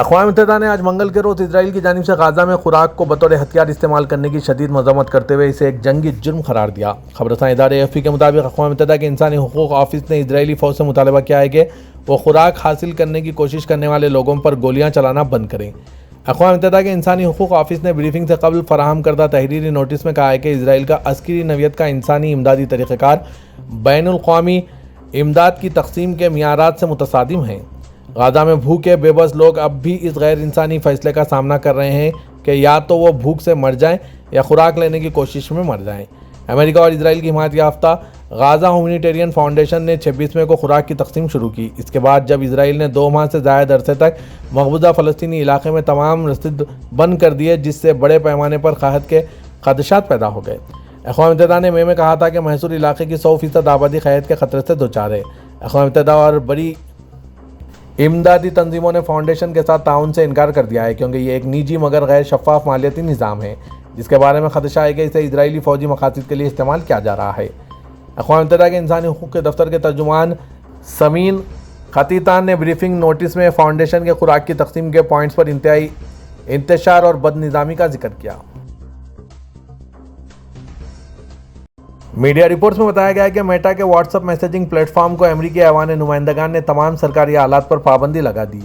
اقوام متحدہ نے آج منگل کے روز اسرائیل کی جانب سے غزہ میں خوراک کو بطور ہتھیار استعمال کرنے کی شدید مذمت کرتے ہوئے اسے ایک جنگی جرم قرار دیا۔ خبررساں ادارے AFP کے مطابق اقوام متحدہ کے انسانی حقوق آفس نے اسرائیلی فوج سے مطالبہ کیا ہے کہ وہ خوراک حاصل کرنے کی کوشش کرنے والے لوگوں پر گولیاں چلانا بند کریں۔ اقوام متحدہ کے انسانی حقوق آفس نے بریفنگ سے قبل فراہم کردہ تحریری نوٹس میں کہا ہے کہ اسرائیل کا عسکری نوعیت کا انسانی امدادی طریقہ کار بین الاقوامی امداد کی تقسیم کے معیارات سے متصادم ہیں۔ غزہ میں بھوکے بے بس لوگ اب بھی اس غیر انسانی فیصلے کا سامنا کر رہے ہیں کہ یا تو وہ بھوک سے مر جائیں یا خوراک لینے کی کوشش میں مر جائیں۔ امریکہ اور اسرائیل کی حمایت یافتہ غزہ ہیومینیٹیرین فاؤنڈیشن نے 26 مئی کو خوراک کی تقسیم شروع کی، اس کے بعد جب اسرائیل نے 2 ماہ سے زائد عرصے تک مقبوضہ فلسطینی علاقے میں تمام رسد بند کر دیے، جس سے بڑے پیمانے پر قحط کے خدشات پیدا ہو گئے۔ اقوام متحدہ نے مئی میں کہا تھا کہ محصور علاقے کی 100% آبادی قحط کے خطرے سے دوچار ہے۔ اقوام متحدہ اور بڑی امدادی تنظیموں نے فاؤنڈیشن کے ساتھ تعاون سے انکار کر دیا ہے کیونکہ یہ ایک نجی مگر غیر شفاف مالیاتی نظام ہے جس کے بارے میں خدشہ ہے کہ اسے اسرائیلی فوجی مقاصد کے لیے استعمال کیا جا رہا ہے۔ اقوام متحدہ کے انسانی حقوق کے دفتر کے ترجمان سمین خطیطان نے بریفنگ نوٹس میں فاؤنڈیشن کے خوراک کی تقسیم کے پوائنٹس پر انتہائی انتشار اور بد نظامی کا ذکر کیا۔ میڈیا رپورٹس میں بتایا گیا ہے کہ میٹا کے what's app messaging plate form کو امریکی ایوان نمائندگان نے تمام سرکاری آلات پر پابندی لگا دی۔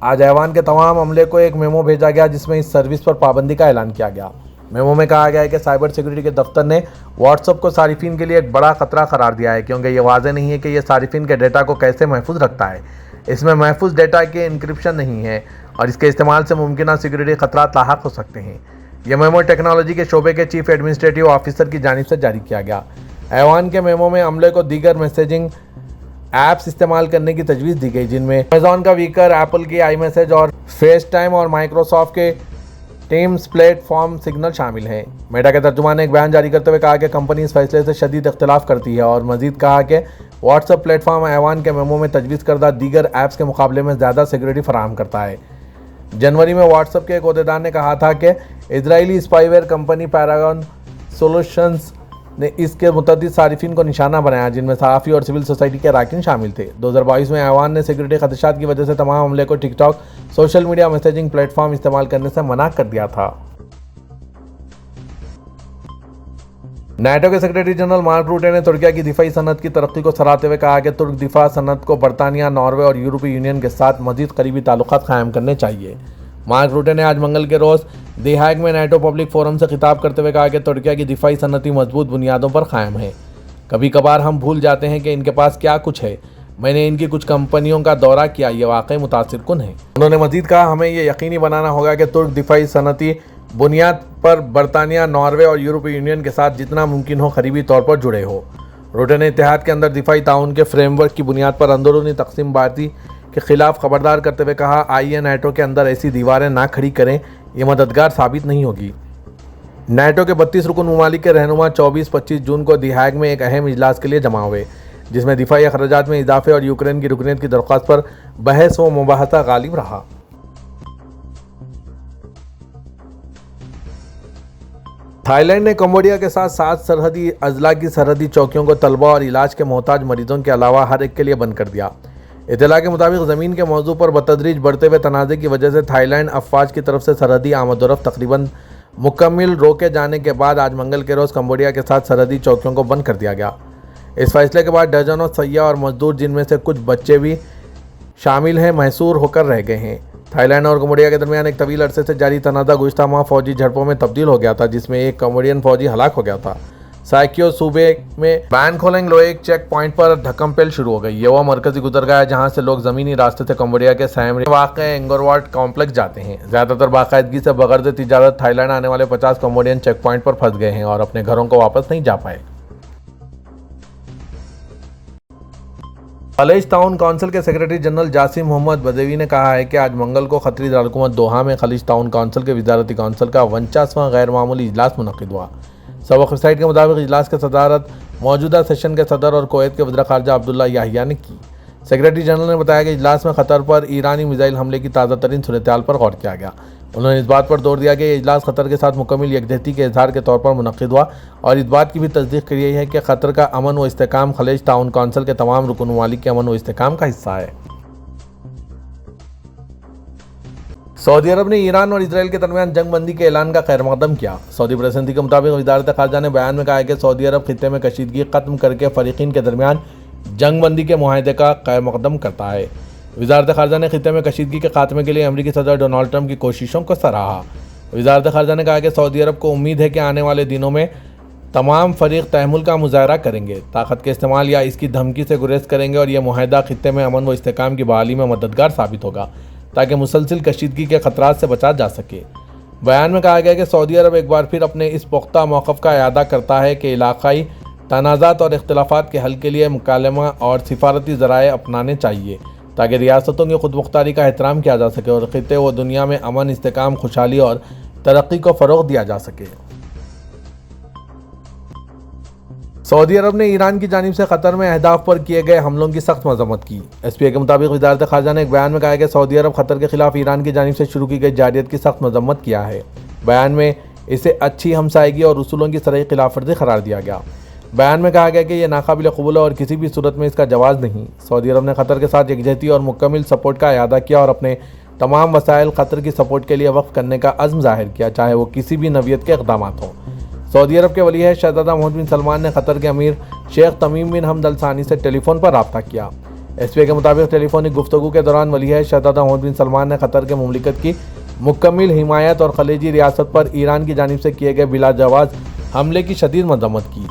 آج ایوان کے تمام عملے کو ایک میمو بھیجا گیا جس میں اس سروس پر پابندی کا اعلان کیا گیا۔ میمو میں کہا گیا ہے کہ سائبر سیکورٹی کے دفتر نے واٹس ایپ کو صارفین کے لیے ایک بڑا خطرہ قرار دیا ہے کیونکہ یہ واضح نہیں ہے کہ یہ صارفین کے ڈیٹا کو کیسے محفوظ رکھتا ہے۔ اس میں محفوظ ڈیٹا کی انکرپشن نہیں ہے اور اس کے استعمال سے ممکنہ سیکورٹی خطرات لاحق ہو سکتے ہیں۔ یہ میمو ٹیکنالوجی کے شعبے کے چیف ایڈمنسٹریٹو آفیسر کی جانب سے جاری کیا گیا۔ ایوان کے میمو میں عملے کو دیگر میسیجنگ ایپس استعمال کرنے کی تجویز دی گئی جن میں امیزون کا ویکر، ایپل کی آئی میسیج اور فیس ٹائم اور مائیکروسافٹ کے ٹیمز پلیٹ فارم سگنل شامل ہیں۔ میٹا کے ترجمان نے ایک بیان جاری کرتے ہوئے کہا کہ کمپنی اس فیصلے سے شدید اختلاف کرتی ہے اور مزید کہا کہ واٹس ایپ پلیٹ فارم ایوان کے میمو میں تجویز کردہ دیگر ایپس کے مقابلے میں زیادہ سیکورٹی فراہم کرتا ہے۔ جنوری میں واٹس ایپ کے ایک عہدیدار نے کہا تھا کہ اسرائیلی spyware company Paragon Solutions نے اس کے متعدد صارفین کو نشانہ بنایا جن میں صحافی اور سول سوسائٹی کے اراکین شامل تھے۔ 2022 میں ایوان نے سیکورٹی خدشات کی وجہ سے تمام عملے کو TikTok social media messaging platform استعمال کرنے سے منع کر دیا تھا۔ نیٹو کے سیکریٹری جنرل مارک روٹے نے ترکیہ کی دفاعی صنعت کی ترقی کو سراہتے ہوئے کہا کہ ترک دفاع صنعت کو برطانیہ، ناروے اور یورپی یونین کے ساتھ مزید قریبی تعلقات قائم کرنے چاہیے۔ مارک روٹے نے آج منگل کے روز دی ہیگ میں نیٹو پبلک فورم سے خطاب کرتے ہوئے کہا کہ ترکیہ کی دفاعی صنعتی مضبوط بنیادوں پر قائم ہے۔ کبھی کبھار ہم بھول جاتے ہیں کہ ان کے پاس کیا کچھ ہے۔ میں نے ان کی کچھ کمپنیوں کا دورہ کیا، یہ واقعی متاثر کن ہے۔ انہوں نے مزید کہا ہمیں یہ یقینی بنانا ہوگا کہ ترک دفاعی صنعتی بنیاد پر برطانیہ، ناروے اور یورپی یونین کے ساتھ جتنا ممکن ہو قریبی طور پر جڑے ہو۔ روٹے نے اتحاد کے اندر دفاعی تعاون کے فریم ورک کی بنیاد پر اندرونی تقسیم بندی کے خلاف خبردار کرتے ہوئے کہا آئیے نیٹو کے اندر ایسی دیواریں نہ کھڑی کریں، یہ مددگار ثابت نہیں ہوگی۔ نیٹو کے 32 رکن ممالک کے رہنما 24-25 جون کو دی ہیگ میں ایک اہم اجلاس کے لیے جمع ہوئے جس میں دفاعی اخراجات میں اضافے اور یوکرین کی رکنیت کی درخواست پر بحث و مباحثہ غالب رہا۔ تھائی لینڈ نے کمبوڈیا کے ساتھ 7 سرحدی اضلاع کی سرحدی چوکیوں کو طلبہ اور علاج کے محتاج مریضوں کے علاوہ ہر ایک کے لیے بند کر دیا۔ اطلاع کے مطابق زمین کے موضوع پر بتدریج بڑھتے ہوئے تنازع کی وجہ سے تھائی لینڈ افواج کی طرف سے سرحدی آمد و رفت تقریباً مکمل روکے جانے کے بعد آج منگل کے روز کمبوڈیا کے ساتھ سرحدی چوکیوں کو بند کر دیا گیا۔ اس فیصلے کے بعد درجنوں سیاح اور مزدور جن میں سے کچھ بچے بھی شامل ہیں محصور ہو کر رہ گئے ہیں۔ تھائی لینڈ اور کمبوڈیا کے درمیان ایک طویل عرصے سے جاری تنازع گزشتہ ماہ فوجی جھڑپوں میں تبدیل ہو گیا تھا جس میں ایک کمبوڈین فوجی ہلاک ہو گیا تھا۔ سائکیو صوبے میں بین کھولنگ لوئیک چیک پوائنٹ پر دھکم پیل شروع ہو گئی۔ یہ وہ مرکزی گزرگاہ ہے جہاں سے لوگ زمینی راستے سے کمبوڈیا کے سیم ریپ واقع اینگورواٹ کمپلیکس جاتے ہیں۔ زیادہ تر باقاعدگی سے بغرض تجارت تھائی لینڈ آنے والے 50 کمبوڈین چیک پوائنٹ پر پھنس گئے ہیں اور اپنے گھروں کو واپس نہیں جا پائے۔ خلیج تعاون کونسل کے سیکریٹری جنرل جاسم محمد بدوی نے کہا ہے کہ آج منگل کو قطری دارالحکومت دوحہ میں خلیج تعاون کونسل کے وزارتی کونسل کا 49واں غیر معمولی اجلاس منعقد ہوا۔ سبق ویب سائٹ کے مطابق اجلاس کی صدارت موجودہ سیشن کے صدر اور کویت کے وزیر خارجہ عبداللہ یحییٰ نے کی۔ سیکریٹری جنرل نے بتایا کہ اجلاس میں قطر پر ایرانی میزائل حملے کی تازہ ترین صورتحال پر غور کیا گیا۔ انہوں نے اس بات پر زور دیا کہ یہ اجلاس قطر کے ساتھ مکمل یکجہتی کے اظہار کے طور پر منعقد ہوا اور اس بات کی بھی تصدیق کی ہے کہ قطر کا امن و استحکام خلیج تعاون کونسل کے تمام رکن ممالک کے امن و استحکام کا حصہ ہے۔ سعودی عرب نے ایران اور اسرائیل کے درمیان جنگ بندی کے اعلان کا خیر مقدم کیا۔ سعودی پریس ایجنسی کے مطابق وزارت خارجہ نے بیان میں کہا ہے کہ سعودی عرب خطے میں کشیدگی ختم کر کے فریقین کے درمیان جنگ بندی کے معاہدے کا خیر مقدم کرتا ہے۔ وزارت خارجہ نے خطے میں کشیدگی کے خاتمے کے لیے امریکی صدر ڈونلڈ ٹرمپ کی کوششوں کو سراہا۔ وزارت خارجہ نے کہا کہ سعودی عرب کو امید ہے کہ آنے والے دنوں میں تمام فریق تحمل کا مظاہرہ کریں گے، طاقت کے استعمال یا اس کی دھمکی سے گریز کریں گے اور یہ معاہدہ خطے میں امن و استحکام کی بحالی میں مددگار ثابت ہوگا تاکہ مسلسل کشیدگی کے خطرات سے بچا جا سکے۔ بیان میں کہا گیا کہ سعودی عرب ایک بار پھر اپنے اس پختہ موقف کا اعادہ کرتا ہے کہ علاقائی تنازعات اور اختلافات کے حل کے لیے مکالمہ اور سفارتی ذرائع اپنانے چاہیے تاکہ ریاستوں کی خود مختاری کا احترام کیا جا سکے اور خطے و دنیا میں امن، استحکام، خوشحالی اور ترقی کو فروغ دیا جا سکے۔ سعودی عرب نے ایران کی جانب سے قطر میں اہداف پر کیے گئے حملوں کی سخت مذمت کی۔ ایس پی اے کے مطابق وزارت خارجہ نے ایک بیان میں کہا ہے کہ سعودی عرب قطر کے خلاف ایران کی جانب سے شروع کی گئی جارحیت کی سخت مذمت کیا ہے۔ بیان میں اسے اچھی ہمسائیگی اور اصولوں کی صریح خلاف ورزی قرار دیا گیا۔ بیان میں کہا گیا کہ یہ ناقابل قبول ہے اور کسی بھی صورت میں اس کا جواز نہیں۔ سعودی عرب نے قطر کے ساتھ یکجہتی اور مکمل سپورٹ کا اعادہ کیا اور اپنے تمام وسائل قطر کی سپورٹ کے لیے وقف کرنے کا عزم ظاہر کیا، چاہے وہ کسی بھی نوعیت کے اقدامات ہوں۔ سعودی عرب کے ولی عہد شہزادہ محمد بن سلمان نے قطر کے امیر شیخ تمیم بن حمد ال ثانی سے ٹیلی فون پر رابطہ کیا۔ ایس پی اے کے مطابق ٹیلی فونک گفتگو کے دوران ولی عہد شہزادہ محمد بن سلمان نے قطر کے مملکت کی مکمل حمایت اور خلیجی ریاست پر ایران کی جانب سے کیے گئے بلا جواز حملے کی شدید مذمت کی۔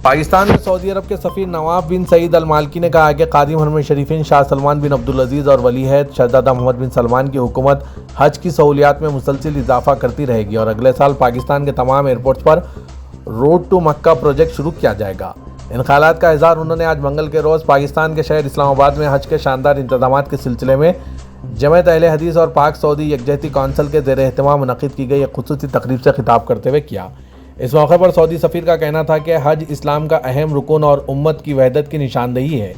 پاکستان میں سعودی عرب کے سفیر نواف بن سعید المالکی نے کہا کہ خادم حرمین شریفین شاہ سلمان بن عبدالعزیز اور ولی عہد شہزادہ محمد بن سلمان کی حکومت حج کی سہولیات میں مسلسل اضافہ کرتی رہے گی اور اگلے سال پاکستان کے تمام ایئرپورٹس پر روڈ ٹو مکہ پروجیکٹ شروع کیا جائے گا۔ ان خیالات کا اظہار انہوں نے آج منگل کے روز پاکستان کے شہر اسلام آباد میں حج کے شاندار انتظامات کے سلسلے میں جمعیت اہل حدیث اور پاک سعودی یکجہتی کونسل کے زیر اہتمام منعقد کی گئی ایک خصوصی تقریب سے خطاب کرتے ہوئے کیا۔ اس موقع پر سعودی سفیر کا کہنا تھا کہ حج اسلام کا اہم رکن اور امت کی وحدت کی نشاندہی ہے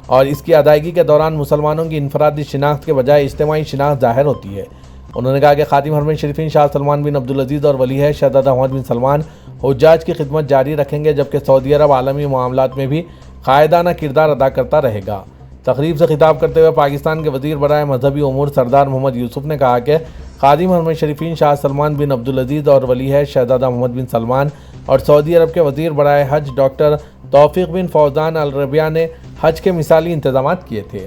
اور اس کی ادائیگی کے دوران مسلمانوں کی انفرادی شناخت کے بجائے اجتماعی شناخت ظاہر ہوتی ہے۔ انہوں نے کہا کہ خادم حرمین شریفین شاہ سلمان بن عبدالعزیز اور ولی عہد شہزادہ محمد بن سلمان حجاج کی خدمت جاری رکھیں گے جبکہ سعودی عرب عالمی معاملات میں بھی قائدانہ کردار ادا کرتا رہے گا۔ تقریب سے خطاب کرتے ہوئے پاکستان کے وزیر برائے مذہبی امور سردار محمد یوسف نے کہا کہ خادم حرمین شریفین شاہ سلمان بن عبدالعزیز اور ولی عہد شہزادہ محمد بن سلمان اور سعودی عرب کے وزیر برائے حج ڈاکٹر توفیق بن فوزان الربیہ نے حج کے مثالی انتظامات کیے تھے۔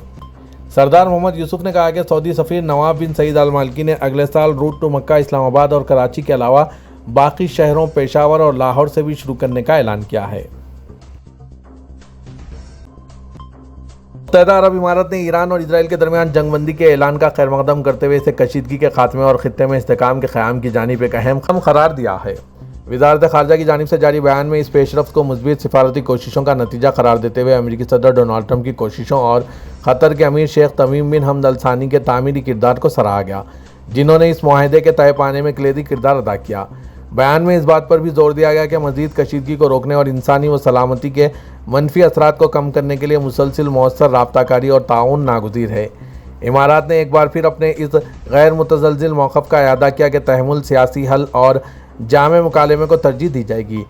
سردار محمد یوسف نے کہا کہ سعودی سفیر نواف بن سعید المالکی نے اگلے سال روٹ ٹو مکہ اسلام آباد اور کراچی کے علاوہ باقی شہروں پشاور اور لاہور سے بھی شروع کرنے کا اعلان کیا ہے۔ متحدہ عرب امارات نے ایران اور اسرائیل کے درمیان جنگ بندی کے اعلان کا خیر مقدم کرتے ہوئے اسے کشیدگی کے خاتمے اور خطے میں استحکام کے قیام کی جانب ایک اہم قدم قرار دیا ہے۔ وزارت خارجہ کی جانب سے جاری بیان میں اس پیش رفت کو مثبت سفارتی کوششوں کا نتیجہ قرار دیتے ہوئے امریکی صدر ڈونلڈ ٹرمپ کی کوششوں اور قطر کے امیر شیخ تمیم بن حمد ال ثانی کے تعمیری کردار کو سراہا گیا، جنہوں نے اس معاہدے کے طے پانے میں کلیدی کردار ادا کیا۔ بیان میں اس بات پر بھی زور دیا گیا کہ مزید کشیدگی کو روکنے اور انسانی و سلامتی کے منفی اثرات کو کم کرنے کے لیے مسلسل مؤثر رابطہ کاری اور تعاون ناگزیر ہے۔ امارات نے ایک بار پھر اپنے اس غیر متزلزل موقف کا اعادہ کیا کہ تحمل، سیاسی حل اور جامع مکالمے کو ترجیح دی جائے گی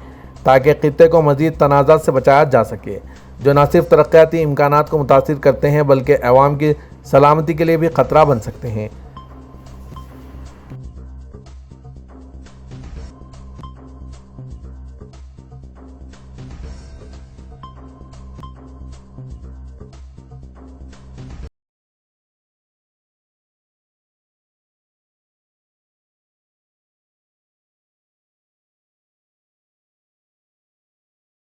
تاکہ خطے کو مزید تنازعات سے بچایا جا سکے جو نہ صرف ترقیاتی امکانات کو متاثر کرتے ہیں بلکہ عوام کی سلامتی کے لیے بھی خطرہ بن سکتے ہیں۔